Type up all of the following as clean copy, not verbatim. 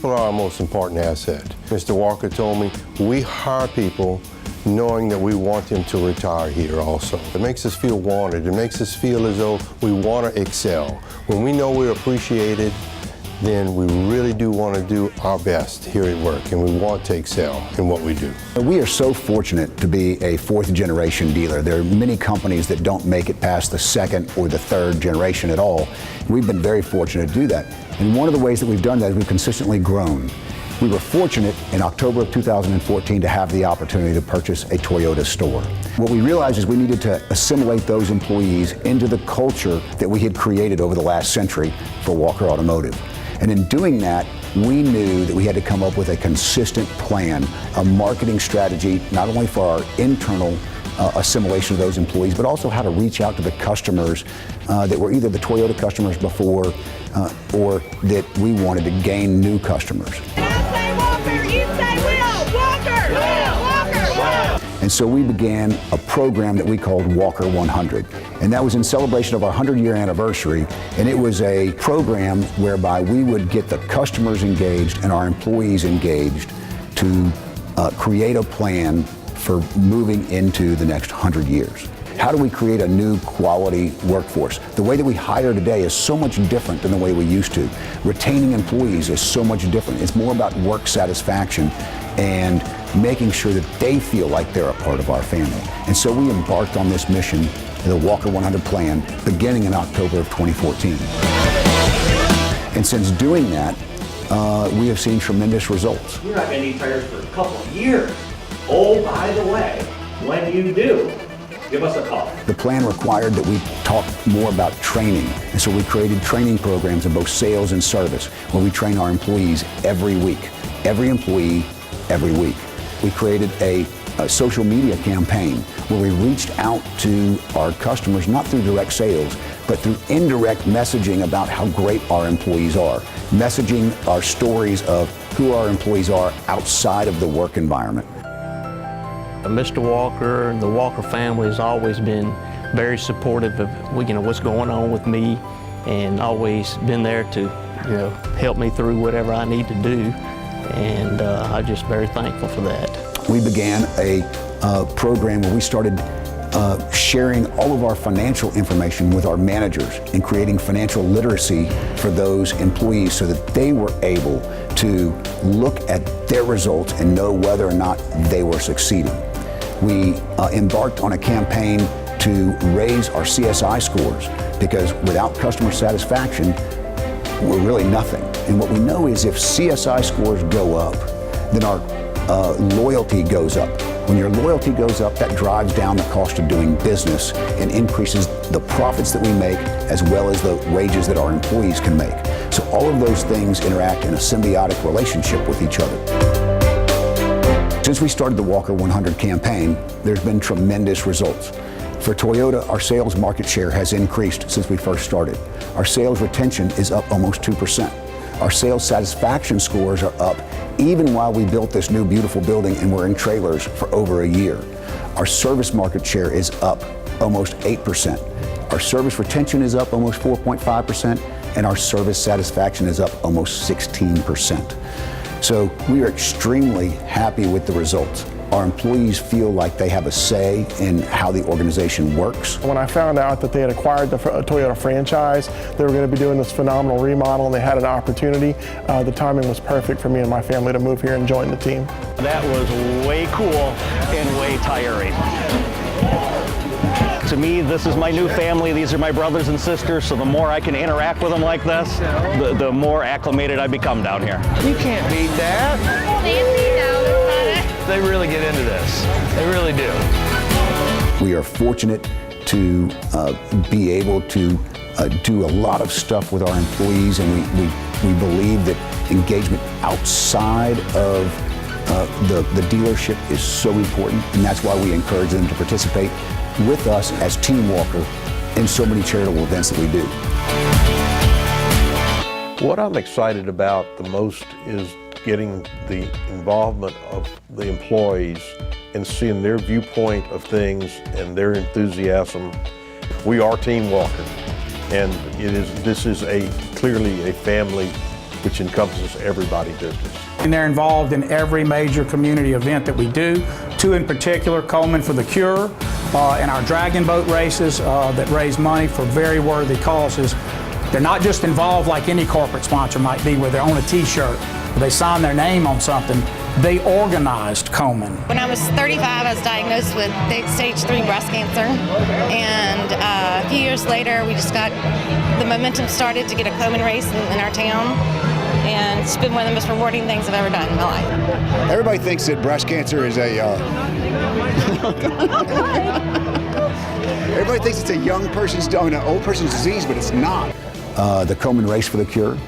People are our most important asset. Mr. Walker told me we hire people knowing that we want them to retire here also. It makes us feel wanted. It makes us feel as though we want to excel. When we know we're appreciated, then we really do want to do our best here at work, and we want to excel in what we do. We are so fortunate to be a fourth generation dealer. There are many companies that don't make it past the second or the third generation at all. We've been very fortunate to do that. And one of the ways that we've done that is we've consistently grown. We were fortunate in October of 2014 to have the opportunity to purchase a Toyota store. What we realized is we needed to assimilate those employees into the culture that we had created over the last century for Walker Automotive. And in doing that, we knew that we had to come up with a consistent plan, a marketing strategy, not only for our internal assimilation of those employees, but also how to reach out to the customers that were either the Toyota customers before or that we wanted to gain new customers. And so we began a program that we called Walker 100. And that was in celebration of our 100-year anniversary. And it was a program whereby we would get the customers engaged and our employees engaged to create a plan for moving into the next 100 years. How do we create a new quality workforce? The way that we hire today is so much different than the way we used to. Retaining employees is so much different. It's more about work satisfaction and making sure that they feel like they're a part of our family. And so we embarked on this mission, the Walker 100 plan, beginning in October of 2014. And since doing that, we have seen tremendous results. You're not going to need tires for a couple of years. Oh, by the way, when you do, give us a call. The plan required that we talk more about training. And so we created training programs in both sales and service, where we train our employees every week. Every employee, every week. We created a social media campaign where we reached out to our customers, not through direct sales, but through indirect messaging about how great our employees are. Messaging our stories of who our employees are outside of the work environment. Mr. Walker and the Walker family has always been very supportive of what's going on with me, and always been there to help me through whatever I need to do. And I'm just very thankful for that. We began a program where we started sharing all of our financial information with our managers and creating financial literacy for those employees so that they were able to look at their results and know whether or not they were succeeding. We embarked on a campaign to raise our CSI scores, because without customer satisfaction, we're really nothing. And what we know is if CSI scores go up, then our loyalty goes up. When your loyalty goes up, that drives down the cost of doing business and increases the profits that we make, as well as the wages that our employees can make. So all of those things interact in a symbiotic relationship with each other. Since we started the Walker 100 campaign, there's been tremendous results. For Toyota, our sales market share has increased since we first started. Our sales retention is up almost 2%. Our sales satisfaction scores are up even while we built this new beautiful building and we're in trailers for over a year. Our service market share is up almost 8%. Our service retention is up almost 4.5%, and our service satisfaction is up almost 16%. So we are extremely happy with the results. Our employees feel like they have a say in how the organization works. When I found out that they had acquired the Toyota franchise, they were going to be doing this phenomenal remodel, and they had an opportunity. The timing was perfect for me and my family to move here and join the team. That was way cool and way tiring. To me, this is my new family. These are my brothers and sisters, so the more I can interact with them like this, the more acclimated I become down here. You can't beat that. They really get into this. They really do. We are fortunate to be able to do a lot of stuff with our employees, and we believe that engagement outside of the dealership is so important, and that's why we encourage them to participate with us as Team Walker in so many charitable events that we do. What I'm excited about the most is getting the involvement of the employees and seeing their viewpoint of things and their enthusiasm. We are Team Walker, and this is clearly a family which encompasses everybody's business. And they're involved in every major community event that we do. Two in particular, Coleman for the Cure, and our dragon boat races that raise money for very worthy causes. They're not just involved like any corporate sponsor might be, where they own a t-shirt, they sign their name on something. They organized Coleman. When I was 35, I was diagnosed with stage 3 breast cancer, and a few years later, we just got the momentum started to get a Coleman race in our town, and it's been one of the most rewarding things I've ever done in my life. Everybody thinks that breast cancer is a everybody thinks it's a young person's, an old person's disease, but it's not. The Coleman Race for the Cure,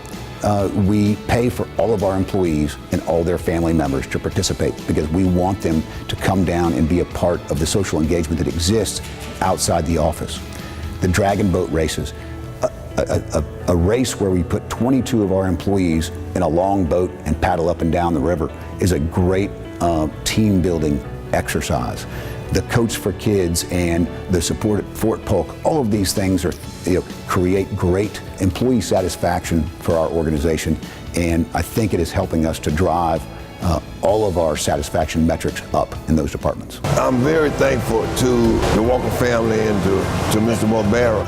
we pay for all of our employees and all their family members to participate because we want them to come down and be a part of the social engagement that exists outside the office. The dragon boat races, a race where we put 22 of our employees in a long boat and paddle up and down the river, is a great team building exercise. The Coach for Kids and the support at Fort Polk, all of these things are, create great employee satisfaction for our organization, and I think it is helping us to drive all of our satisfaction metrics up in those departments. I'm very thankful to the Walker family and to Mr. Barbera.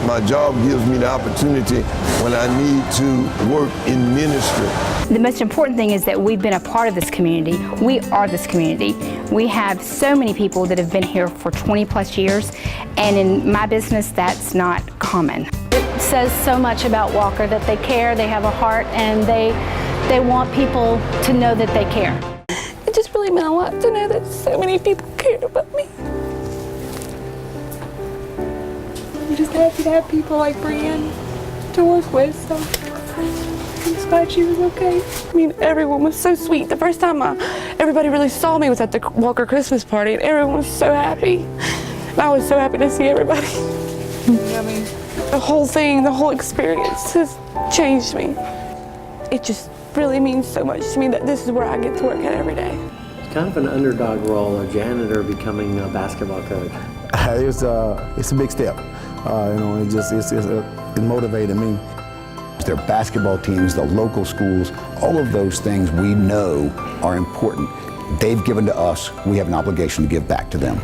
My job gives me the opportunity when I need to work in ministry. The most important thing is that we've been a part of this community. We are this community. We have so many people that have been here for 20 plus years, and in my business, that's not common. It says so much about Walker, that they care, they have a heart, and they want people to know that they care. It just really meant a lot to know that so many people cared about me. I'm just happy to have people like Brienne to work with, so I'm just glad she was okay. I mean, everyone was so sweet. The first time everybody really saw me was at the Walker Christmas party, and everyone was so happy. And I was so happy to see everybody. I mean, the whole thing, the whole experience has changed me. It just really means so much to me that this is where I get to work at every day. It's kind of an underdog role, a janitor becoming a basketball coach. It's a big step. It motivated me. Their basketball teams, the local schools, all of those things we know are important. They've given to us, we have an obligation to give back to them.